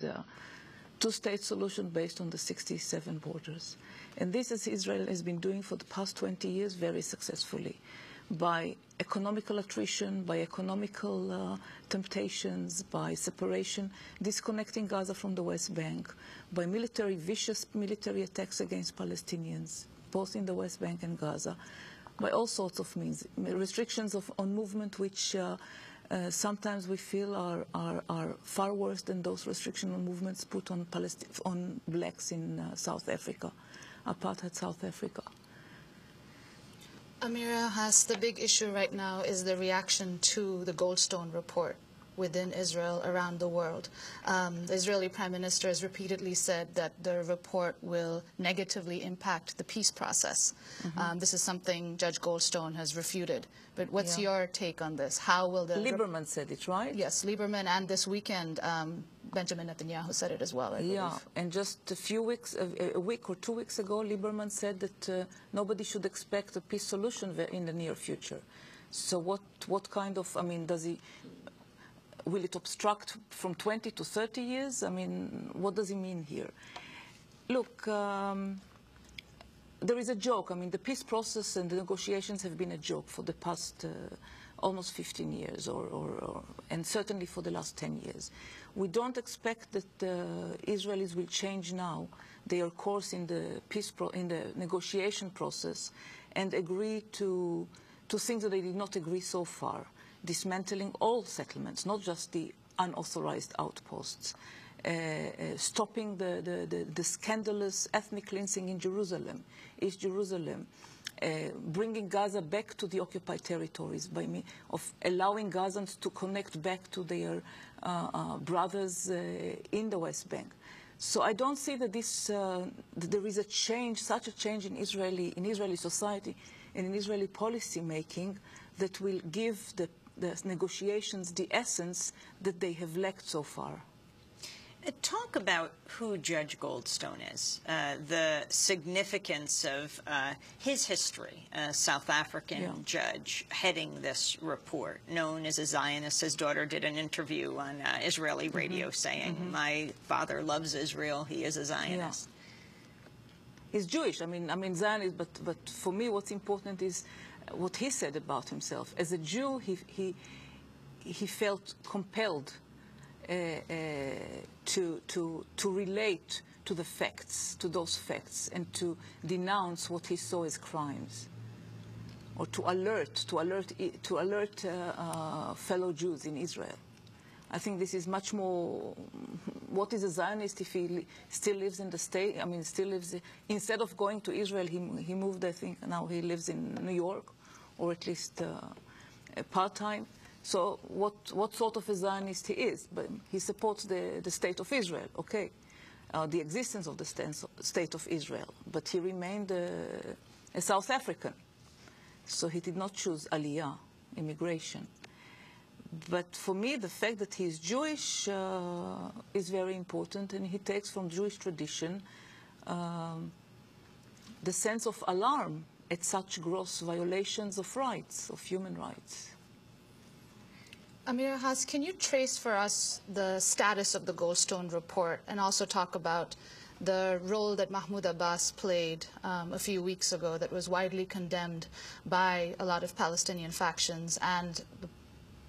the two-state solution based on the 67 borders. And this, as Israel has been doing for the past 20 years very successfully, by economical attrition, by economical temptations, by separation, disconnecting Gaza from the West Bank, by vicious military attacks against Palestinians, both in the West Bank and Gaza, by all sorts of means, restrictions on movement which sometimes we feel are far worse than those restrictions on movements put on blacks in South Africa, apartheid South Africa. Amira Hass, the big issue right now is the reaction to the Goldstone report within Israel, around the world. The Israeli Prime Minister has repeatedly said that the report will negatively impact the peace process. This is something Judge Goldstone has refuted. But what's your take on this? How will the... Lieberman said it, right? Yes, Lieberman, and this weekend, Benjamin Netanyahu said it as well, I believe. Yeah, and just a week or 2 weeks ago, Lieberman said that nobody should expect a peace solution in the near future. So what kind of, I mean, will it obstruct from 20 to 30 years? I mean, what does he mean here? Look, there is a joke. I mean, the peace process and the negotiations have been a joke for the past almost 15 years, and certainly for the last 10 years. We don't expect that the Israelis will change now their course in the negotiation process and agree to things that they did not agree so far. Dismantling all settlements, not just the unauthorized outposts, stopping the scandalous ethnic cleansing in Jerusalem, East Jerusalem, bringing Gaza back to the occupied territories by means of allowing Gazans to connect back to their brothers in the West Bank. So I don't see that there is a change, such a change in Israeli society and in Israeli policy making that will give the negotiations the essence that they have lacked so far. Talk about who Judge Goldstone is, the significance of his history, a South African judge heading this report, known as a Zionist. His daughter did an interview on Israeli radio saying, my father loves Israel, he is a Zionist. He's Jewish, I mean Zionist, but for me what's important is what he said about himself. As a Jew, he felt compelled to relate to the facts, to those facts, and to denounce what he saw as crimes, or to alert fellow Jews in Israel. I think this is much more. What is a Zionist if he still lives in the state? I mean, still lives. Instead of going to Israel, he moved. I think now he lives in New York, or at least part-time. So what sort of a Zionist he is? But he supports the state of Israel. Okay, the existence of the state of Israel. But he remained a South African, so he did not choose Aliyah, immigration. But for me, the fact that he is Jewish is very important, and he takes from Jewish tradition the sense of alarm at such gross violations of rights, of human rights. Amira Hass, can you trace for us the status of the Goldstone report and also talk about the role that Mahmoud Abbas played a few weeks ago that was widely condemned by a lot of Palestinian factions and the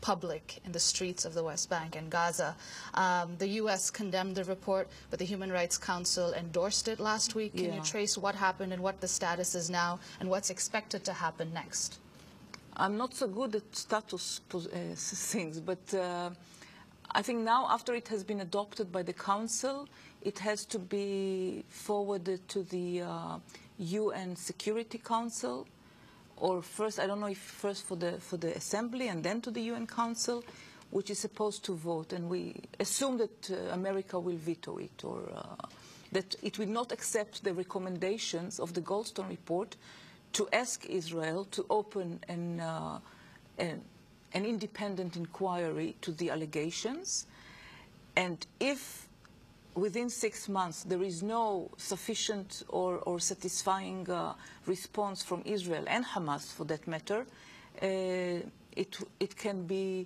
public in the streets of the West Bank and Gaza? The U.S. condemned the report, but the Human Rights Council endorsed it last week. Can you trace what happened and what the status is now and what's expected to happen next? I'm not so good at status things, but I think now, after it has been adopted by the Council, it has to be forwarded to the UN Security Council, or first, I don't know if first for the Assembly and then to the UN Council, which is supposed to vote. And we assume that America will veto it, or that it will not accept the recommendations of the Goldstone report to ask Israel to open an independent inquiry to the allegations. And if within 6 months there is no sufficient or satisfying response from Israel and Hamas, for that matter, it can be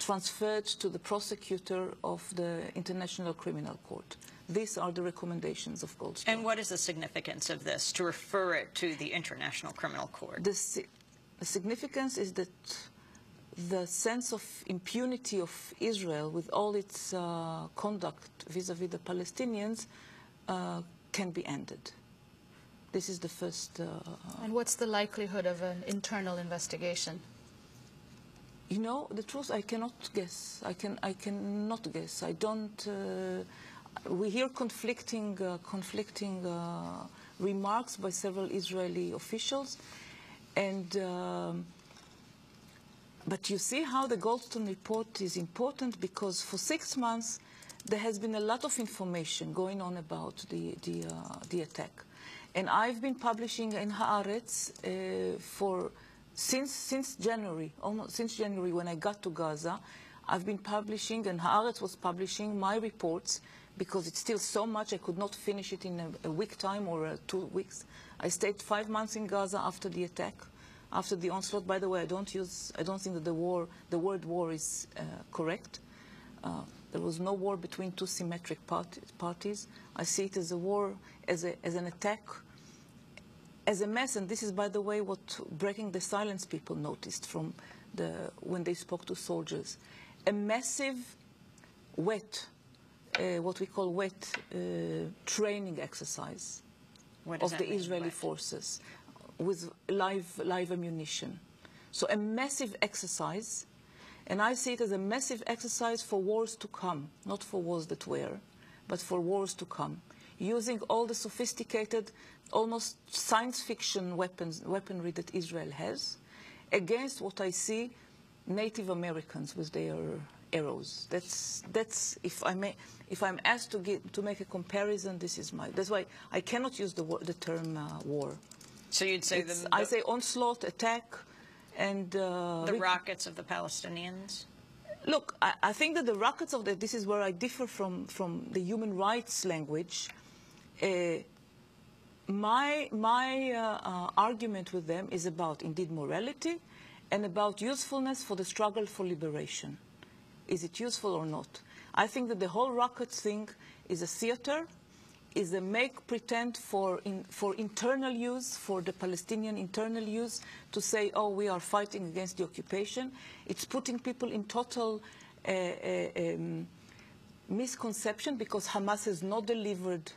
transferred to the prosecutor of the International Criminal Court. These are the recommendations of Goldstone. And what is the significance of this, to refer it to the International Criminal Court? The significance is that the sense of impunity of Israel with all its conduct vis-à-vis the Palestinians can be ended. This is the first... And what's the likelihood of an internal investigation? You know, the truth, I cannot guess. I cannot guess. I don't... we hear conflicting remarks by several Israeli officials, and but you see how the Goldstone report is important, because for 6 months there has been a lot of information going on about the attack, and I've been publishing in Haaretz since January, almost since January when I got to Gaza. I've been publishing, and Haaretz was publishing my reports, because it's still so much I could not finish it in a week time or 2 weeks. I stayed 5 months in Gaza after the attack, after the onslaught. By the way, I don't think that the word war is correct. There was no war between two symmetric parties. I see it as a war, as an attack, as a mess. And this is, by the way, what Breaking the Silence people noticed from when they spoke to soldiers. A massive, wet, what we call wet training exercise of the Israeli forces with live ammunition. So a massive exercise, and I see it as a massive exercise for wars to come, not for wars that were, but for wars to come, using all the sophisticated, almost science fiction weaponry that Israel has, against what I see Native Americans with their arrows. That's if I'm asked to make a comparison, this is that's why I cannot use the term war. So you'd say I say onslaught, attack, and the rockets of the Palestinians. Look, I think that the rockets of this is where I differ from the human rights language. My argument with them is about indeed morality and about usefulness for the struggle for liberation. Is it useful or not? I think that the whole rockets thing is a theater, is a make pretend for internal use, for the Palestinian internal use, to say, oh, we are fighting against the occupation. It's putting people in total misconception, because Hamas has not delivered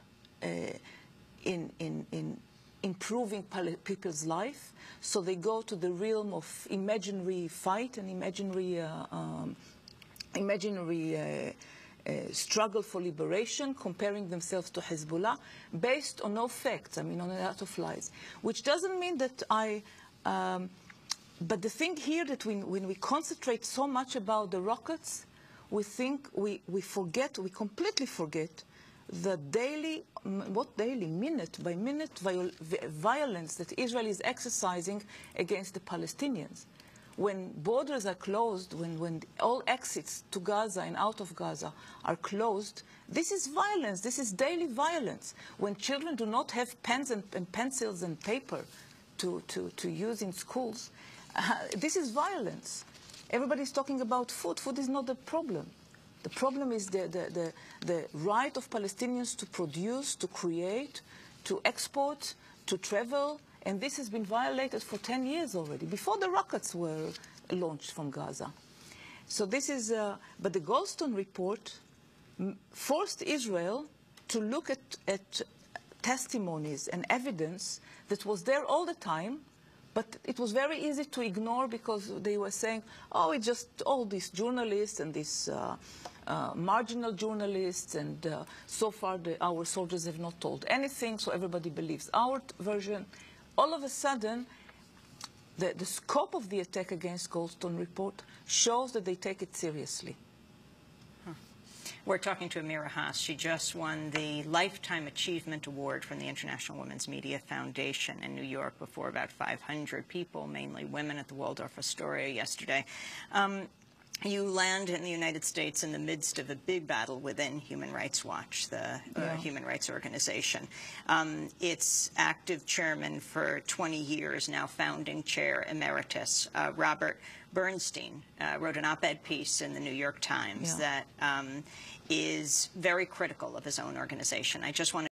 in improving people's life. So they go to the realm of imaginary fight and imaginary struggle for liberation, comparing themselves to Hezbollah, based on no facts, I mean, on a lot of lies. Which doesn't mean that but the thing here that when we concentrate so much about the rockets, we think we completely forget the minute by minute violence that Israel is exercising against the Palestinians. When borders are closed, when all exits to Gaza and out of Gaza are closed, this is violence. This is daily violence. When children do not have pens and pencils and paper to use in schools, this is violence. Everybody's talking about food. Food is not the problem. The problem is the right of Palestinians to produce, to create, to export, to travel. And this has been violated for 10 years already, before the rockets were launched from Gaza. So this is, but the Goldstone report forced Israel to look at testimonies and evidence that was there all the time, but it was very easy to ignore, because they were saying, oh, it's just all these journalists and these marginal journalists, and so far our soldiers have not told anything, so everybody believes our version. All of a sudden, the scope of the attack against Goldstone report shows that they take it seriously. We're talking to Amira Hass. She just won the Lifetime Achievement Award from the International Women's Media Foundation in New York before about 500 people, mainly women, at the Waldorf Astoria yesterday. you land in the United States in the midst of a big battle within Human Rights Watch, the human rights organization. Its active chairman for 20 years, now founding chair emeritus, Robert Bernstein, wrote an op-ed piece in the New York Times that is very critical of his own organization. I just want to